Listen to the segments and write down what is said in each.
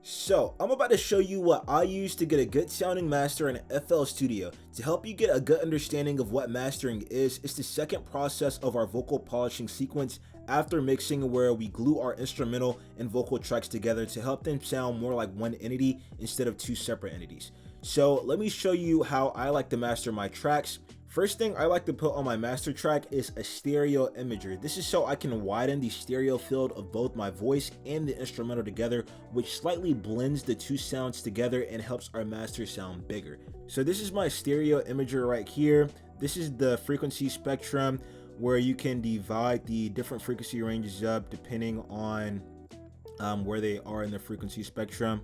So, I'm about to show you what I use to get a good sounding master in FL Studio. To help you get a good understanding of what mastering is, it's the second process of our vocal polishing sequence after mixing, where we glue our instrumental and vocal tracks together to help them sound more like one entity instead of two separate entities. So let me show you how I like to master my tracks. First thing I like to put on my master track is a stereo imager. This is so I can widen the stereo field of both my voice and the instrumental together, which slightly blends the two sounds together and helps our master sound bigger. So this is my stereo imager right here. This is the frequency spectrum, where you can divide the different frequency ranges up depending on where they are in the frequency spectrum.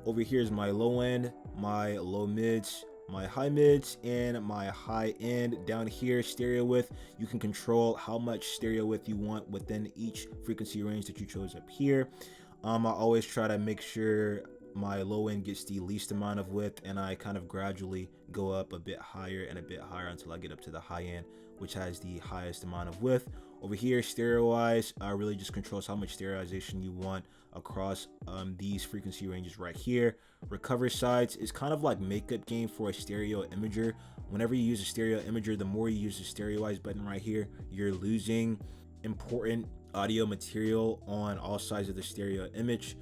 Over here is my low end, my low mids, my high mids, and my high end. Down here, stereo width, you can control how much stereo width you want within each frequency range that you chose up here. I always try to make sure my low end gets the least amount of width, and I kind of gradually go up a bit higher and a bit higher until I get up to the high end, which has the highest amount of width. Over here, stereo wise, really just controls how much stereoization you want across these frequency ranges right here. Recover sides is kind of like makeup gain for a stereo imager. Whenever you use a stereo imager, the more you use the stereoize button right here, you're losing important audio material on all sides of the stereo image.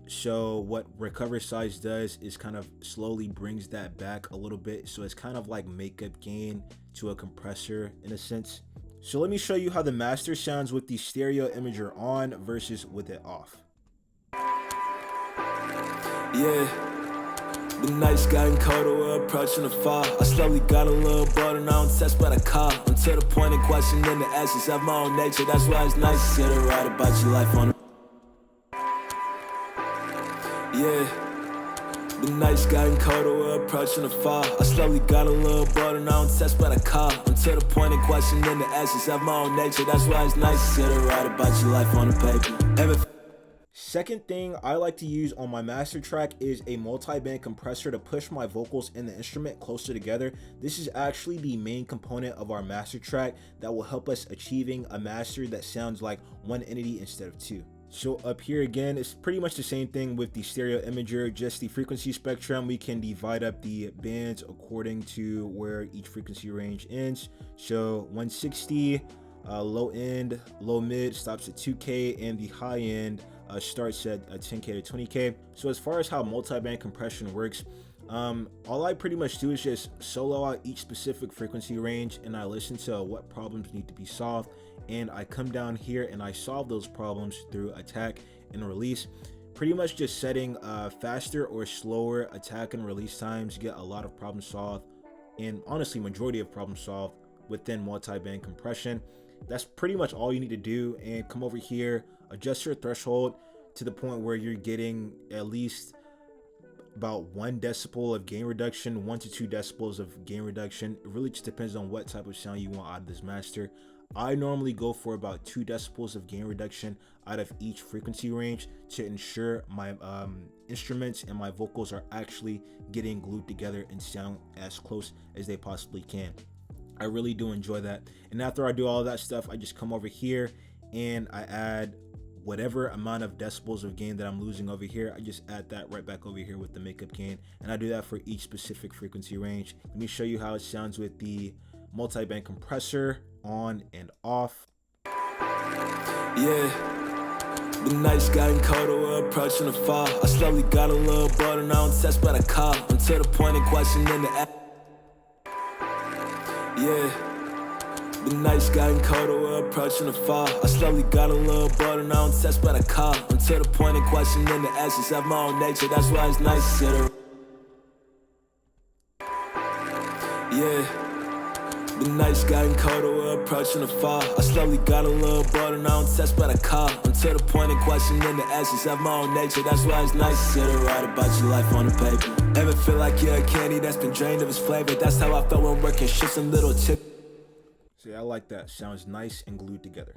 So what recover size does is kind of slowly brings that back a little bit, so it's kind of like makeup gain to a compressor in a sense. So let me show you how the master sounds with the stereo imager on versus with it off. Yeah, the nights gotten colder, we're approaching the fall. I slowly got a little bored and I don't test by the call. Until the point of questioning the essence of my own nature. That's why it's nice to sit and write about your life on the... Yeah, the nights gotten colder, we're approaching the fall. I slowly got a little bored and I don't test by the call. Until the point of questioning the essence of my own nature. That's why it's nice to sit and write about your life on the paper. Second thing I like to use on my master track is a multi-band compressor to push my vocals and the instrument closer together. This is actually the main component of our master track that will help us achieving a master that sounds like one entity instead of two. So up here again, it's pretty much the same thing with the stereo imager, just the frequency spectrum. We can divide up the bands according to where each frequency range ends. So 160, low end, low mid stops at 2K, and the high end starts at 10K to 20K. So as far as how multi-band compression works, all I pretty much do is just solo out each specific frequency range, and I listen to what problems need to be solved, and I come down here and I solve those problems through attack and release. Pretty much just setting faster or slower attack and release times, get a lot of problems solved, and honestly majority of problems solved within multi-band compression. That's pretty much all you need to do, and come over here, adjust your threshold to the point where you're getting at least about 1 decibel of gain reduction, 1 to 2 decibels of gain reduction. It really just depends on what type of sound you want out of this master. I normally go for about 2 decibels of gain reduction out of each frequency range to ensure my instruments and my vocals are actually getting glued together and sound as close as they possibly can. I really do enjoy that. And after I do all that stuff, I just come over here and I add whatever amount of decibels of gain that I'm losing over here. I just add that right back over here with the makeup gain, and I do that for each specific frequency range. Let me show you how it sounds with the multi-band compressor on and off. Yeah, the nights gotten colder, we're approaching the fall. I slowly got a little bored and I don't test by the call. Until the point of questioning the... Yeah, the nights gotten colder, we're approaching the fall. I slowly got a little bored and I don't test by the call. Until the point of questioning the essence of my own nature. That's why it's nice to sit around. Yeah, the nights gotten colder, we're approaching the fall. I slowly got a little bored and I don't test by the call. Until the point of questioning the essence of my own nature. That's why it's nice to sit and write about your life on the paper. Ever feel like you're a candy that's been drained of its flavor? That's how I felt when working shifts and little tip. See, I like that. Sounds nice and glued together.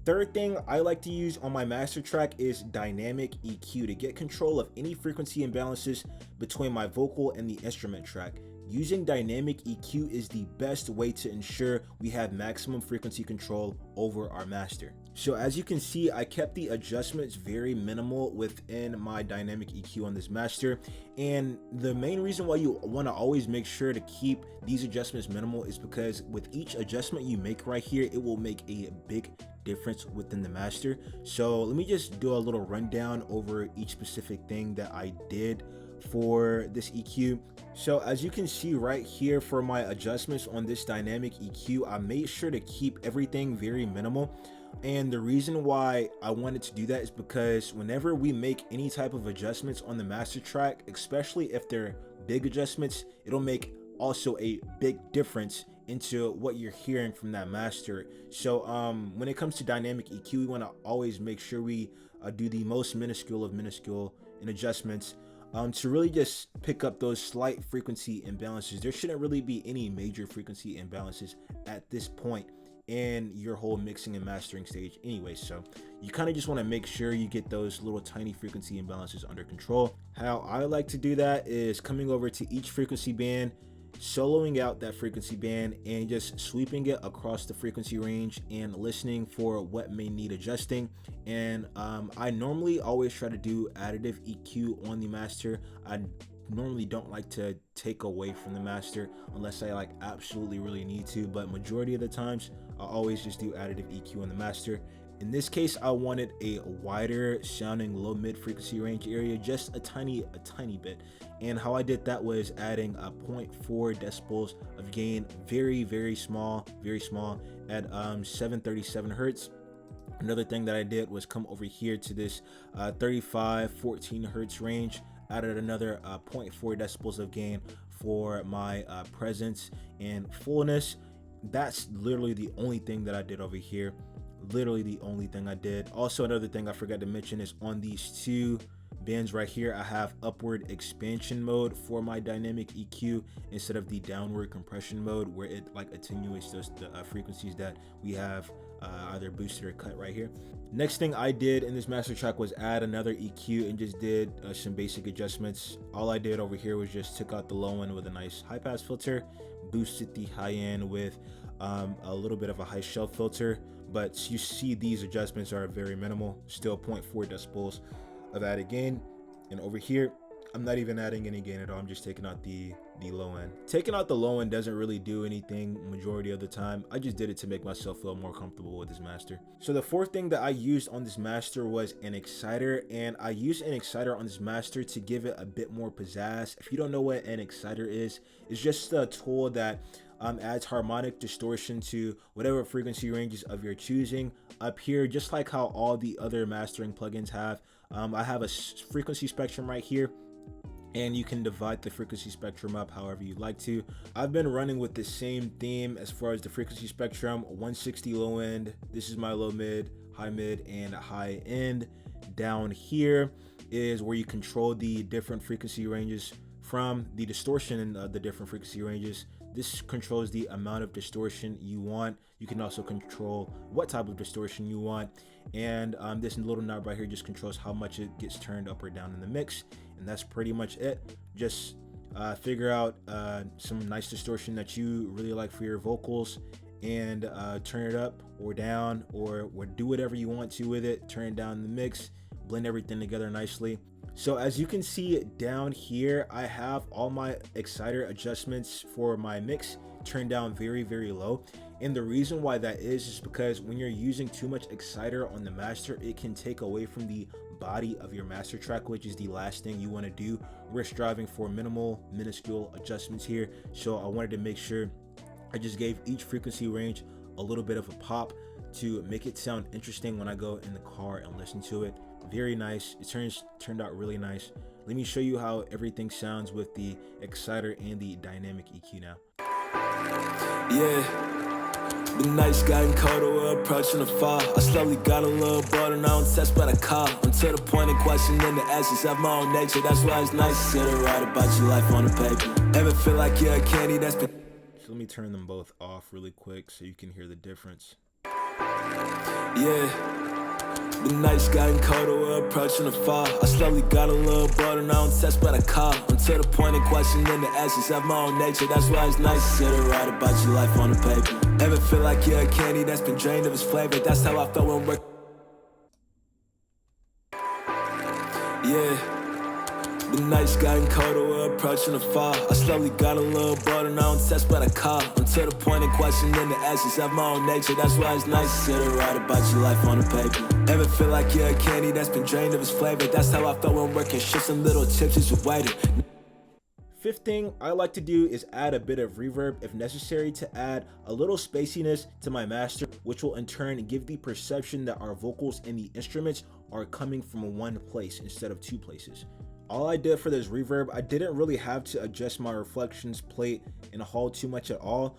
Third thing I like to use on my master track is dynamic EQ to get control of any frequency imbalances between my vocal and the instrument track. Using dynamic EQ is the best way to ensure we have maximum frequency control over our master. So as you can see, I kept the adjustments very minimal within my dynamic EQ on this master. And the main reason why you want to always make sure to keep these adjustments minimal is because with each adjustment you make right here, it will make a big difference within the master. So let me just do a little rundown over each specific thing that I did for this EQ. So as you can see right here, for my adjustments on this dynamic EQ, I made sure to keep everything very minimal. And the reason why I wanted to do that is because whenever we make any type of adjustments on the master track, especially if they're big adjustments, it'll make also a big difference into what you're hearing from that master. So when it comes to dynamic EQ, we want to always make sure we do the most minuscule of minuscule in adjustments to really just pick up those slight frequency imbalances. There shouldn't really be any major frequency imbalances at this point in your whole mixing and mastering stage anyway. So you kind of just want to make sure you get those little tiny frequency imbalances under control. How I like to do that is coming over to each frequency band, soloing out that frequency band and just sweeping it across the frequency range and listening for what may need adjusting. And I normally always try to do additive EQ on the master. I normally don't like to take away from the master unless I like absolutely really need to, but majority of the times I always just do additive EQ on the master. In this case, I wanted a wider sounding low mid frequency range area, just a tiny bit. And how I did that was adding a 0.4 decibels of gain, very small at 737 hertz. Another thing that I did was come over here to this 14 hertz range, added another 0.4 decibels of gain for my presence and fullness. That's literally the only thing that I did over here. Literally the only thing I did. Also, another thing I forgot to mention is on these two bands right here, I have upward expansion mode for my dynamic EQ instead of the downward compression mode, where it like attenuates those frequencies that we have either boosted or cut right here. Next thing I did in this master track was add another EQ and just did some basic adjustments. All I did over here was just took out the low end with a nice high pass filter, boosted the high end with a little bit of a high shelf filter, but you see these adjustments are very minimal, still 0.4 decibels of added gain. And over here, I'm not even adding any gain at all. I'm just taking out the low end. Taking out the low end doesn't really do anything majority of the time. I just did it to make myself feel more comfortable with this master. So the fourth thing that I used on this master was an exciter, and I used an exciter on this master to give it a bit more pizzazz. If you don't know what an exciter is, it's just a tool that adds harmonic distortion to whatever frequency ranges of your choosing. Up here, just like how all the other mastering plugins have, I have a frequency spectrum right here, and you can divide the frequency spectrum up however you like to. I've been running with the same theme as far as the frequency spectrum: 160 low end, this is my low mid, and high end. Down here is where you control the different frequency ranges from the distortion in the different frequency ranges. This controls the amount of distortion you want. You can also control what type of distortion you want. And this little knob right here just controls how much it gets turned up or down in the mix. And that's pretty much it. Just figure out some nice distortion that you really like for your vocals and turn it up or down, or do whatever you want to with it. Turn down the mix, blend everything together nicely. So as you can see down here, I have all my exciter adjustments for my mix turned down very low. And the reason why that is because when you're using too much exciter on the master, it can take away from the body of your master track, which is the last thing you want to do. We're striving for minuscule adjustments here. So I wanted to make sure I just gave each frequency range a little bit of a pop to make it sound interesting when I go in the car and listen to it. Very nice. It turned out really nice. Let me show you how everything sounds with the exciter and the dynamic EQ now. Yeah, the nights gotten colder, we're approaching the fall. I slowly got a little bored and I don't test but I call. I'm to the point of questioning the essence of my own nature. That's why it's nice to sit and write about your life on the paper. Ever feel like you're a candy that's been... So let me turn them both off really quick so you can hear the difference. Yeah. The nights gotten colder, we're approaching the fall. I slowly got a little bored and I don't test but I call. I'm to the point of questioning the essence of my own nature. That's why it's nice to sit and write about your life on the paper. Ever feel like you're a candy that's been drained of its flavor? That's how I felt when we're... Yeah, the nights getting colder, we're approaching the fall. I slowly got a little bored and I don't test but I call. I'm to the point of questioning the essence of my own nature. That's why it's nice to sit and write about your life on the paper. Ever feel like you're a candy that's been drained of its flavor? That's how I felt when working shifts and little tips as a waiter. Fifth thing I like to do is add a bit of reverb if necessary to add a little spaciness to my master, which will in turn give the perception that our vocals and the instruments are coming from one place instead of two places. All I did for this reverb, I didn't really have to adjust my reflections plate in Hall too much at all.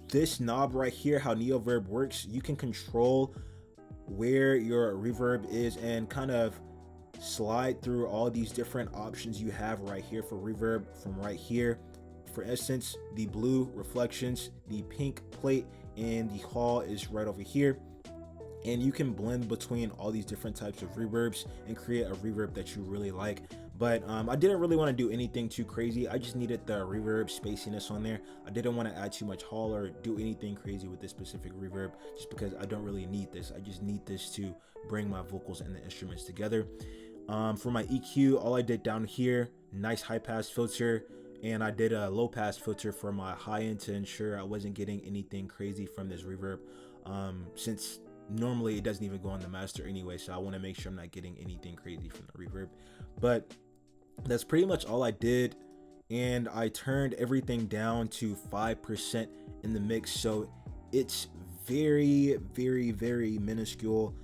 This knob right here, how Neoverb works, you can control where your reverb is and kind of slide through all these different options you have right here for reverb from right here. For instance, the blue reflections, the pink plate, and the Hall is right over here. And you can blend between all these different types of reverbs and create a reverb that you really like. But I didn't really want to do anything too crazy. I just needed the reverb spaciness on there. I didn't want to add too much Hall or do anything crazy with this specific reverb just because I don't really need this. I just need this to bring my vocals and the instruments together. For my EQ, all I did down here, nice high pass filter, and I did a low pass filter for my high end to ensure I wasn't getting anything crazy from this reverb, since normally it doesn't even go on the master anyway, so I want to make sure I'm not getting anything crazy from the reverb. But that's pretty much all I did, and I turned everything down to 5% in the mix, so it's very minuscule.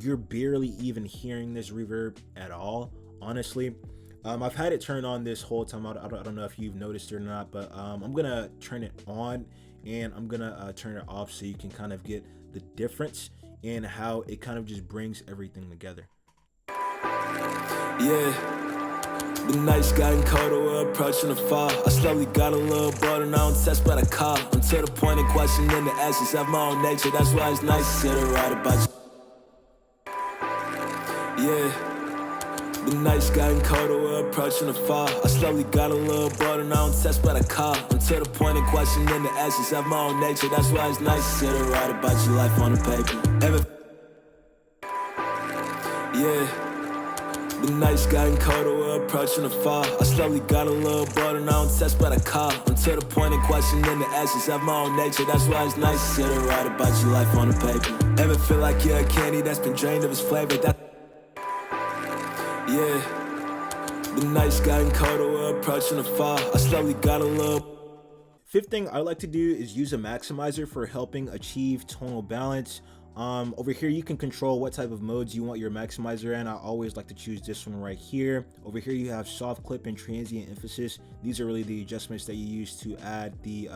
You're barely even hearing this reverb at all, honestly. I've had it turned on this whole time. I don't know if you've noticed it or not, but I'm gonna turn it on and I'm gonna turn it off so you can kind of get the difference in how it kind of just brings everything together. Yeah, the nights getting colder, we're approaching the fall. I slowly got a little bored and I don't test but I call. I'm to the point of questioning the essence of my own nature. That's why it's nice to sit and write about you. Yeah, the nights getting colder, we're approaching the fall. I slowly got a little bored and I don't test but I call. I'm to the point of questioning the essence of my own nature. That's why it's nice to sit and write about your life on the paper. Yeah, the nights getting colder, we're approaching the fall. I slowly got a little bored and I don't test but I call. I'm to the point of questioning the essence of my own nature. That's why it's nice to sit and write about your life on the paper. Ever feel like you're a candy that's been drained of its flavor? Yeah, the nights getting colder, we're approaching the fall. I slowly got a little. Fifth thing I like to do is use a maximizer for helping achieve tonal balance. Over here you can control what type of modes you want your maximizer in. I always like to choose this one right here. Over here you have soft clip and transient emphasis. These are really the adjustments that you use to add the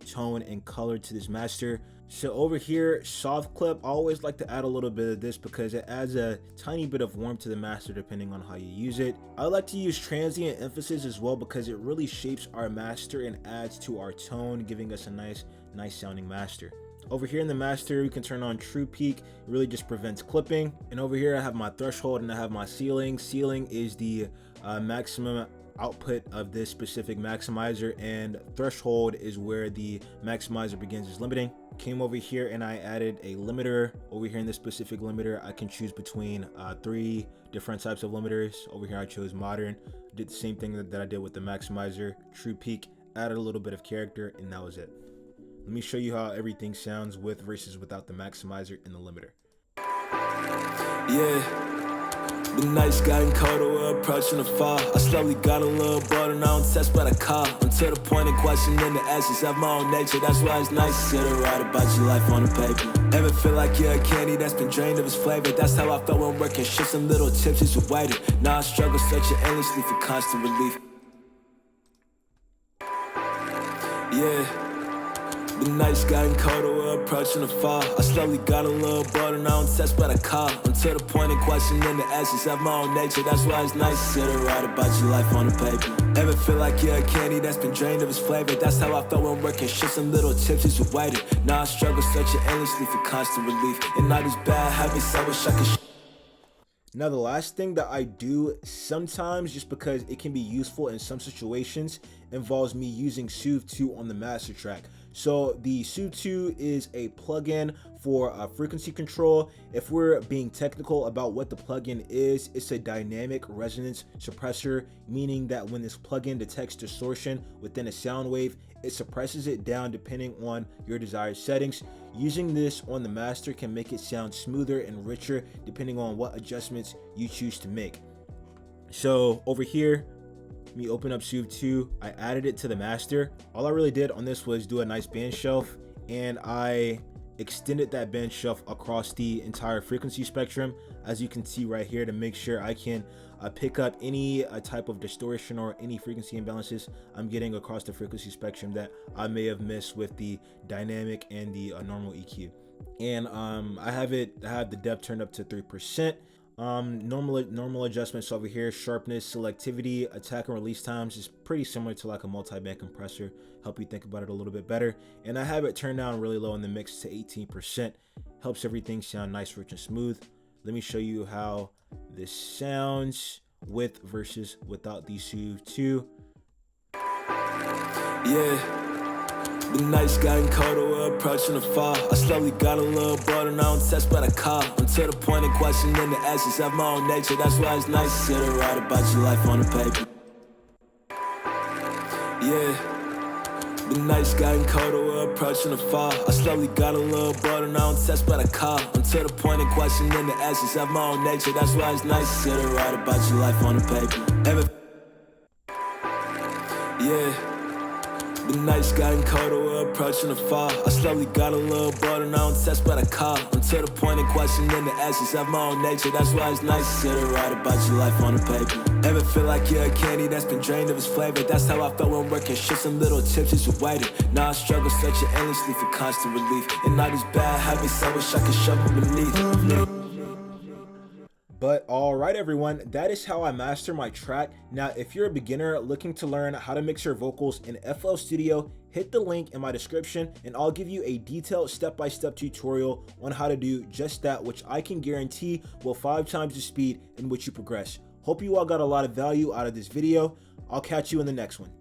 tone and color to this master. So over here, soft clip, I always like to add a little bit of this because it adds a tiny bit of warmth to the master depending on how you use it. I like to use transient emphasis as well because it really shapes our master and adds to our tone, giving us a nice sounding master. Over here in the master, we can turn on true peak. It really just prevents clipping. And over here I have my threshold and I have my ceiling. Ceiling is the maximum output of this specific maximizer, and threshold is where the maximizer begins its limiting. Came over here and I added a limiter. Over here in this specific limiter, I can choose between 3 different types of limiters. Over here I chose modern. Did the same thing that I did with the maximizer. True peak, added a little bit of character, and that was it. Let me show you how everything sounds with versus without the maximizer and the limiter. Yeah, the nights getting colder, we're approaching the fall. I slowly got a little bored and I don't test but I call. I'm to the point of questioning the essence of my own nature. That's why it's nice to sit and write about your life on the paper. Ever feel like you're a candy that's been drained of its flavor? That's how I felt when working shifts and little tips as a waiter. Now I struggle searching endlessly for constant relief. Yeah, the nights getting colder, we're approaching the fall. I slowly got a little bored and I don't test but I call. I'm to the point of questioning the essence of my own nature. That's why it's nice to sit and write about your life on the paper. Ever feel like you're a candy that's been drained of its flavor? That's how I felt when working shifts and little tips as a waiter. Now I struggle searching endlessly for constant relief. And all these bad habits, I wish I could. Now the last thing that I do sometimes, just because it can be useful in some situations, involves me using Soothe 2 on the master track. So the Soothe 2 is a plugin for frequency control. If we're being technical about what the plugin is, it's a dynamic resonance suppressor, meaning that when this plugin detects distortion within a sound wave, it suppresses it down depending on your desired settings. Using this on the master can make it sound smoother and richer depending on what adjustments you choose to make. So over here, let me open up Soothe 2. I added it to the master. All I really did on this was do a nice band shelf, and I extended that band shelf across the entire frequency spectrum, as you can see right here, to make sure I can pick up any type of distortion or any frequency imbalances I'm getting across the frequency spectrum that I may have missed with the dynamic and the normal EQ. And I have the depth turned up to 3%. Normal adjustments over here: sharpness, selectivity, attack and release times is pretty similar to like a multi-band compressor, help you think about it a little bit better. And I have it turned down really low in the mix to 18%, helps everything sound nice, rich and smooth. Let me show you how this sounds with versus without the Soothe 2. Yeah. The nights getting colder, we're approaching the fall. I slowly got a little bored and I don't test but I call. I'm to the point of questioning the essence of my own nature. That's why it's nice to sit and write about your life on the paper. Yeah. The nights getting colder, we're approaching the fall. I slowly got a little bored and I don't test but I call. I'm to the point of questioning the essence of my own nature. That's why it's nice to sit and write about your life on the paper. Yeah. The nights getting colder, we're approaching the fall. I slowly got a little bored and I don't test but I call. I'm to the point of questioning the essence of my own nature. That's why it's nice to sit and write about your life on the paper. Ever feel like you're a candy that's been drained of its flavor? That's how I felt when working shifts and little tips as you waited. Now I struggle searching endlessly for constant relief, and all these bad habits I wish I could shove them beneath. But all right, everyone, that is how I master my track. Now, if you're a beginner looking to learn how to mix your vocals in FL Studio, hit the link in my description and I'll give you a detailed step-by-step tutorial on how to do just that, which I can guarantee will 5 times the speed in which you progress. Hope you all got a lot of value out of this video. I'll catch you in the next one.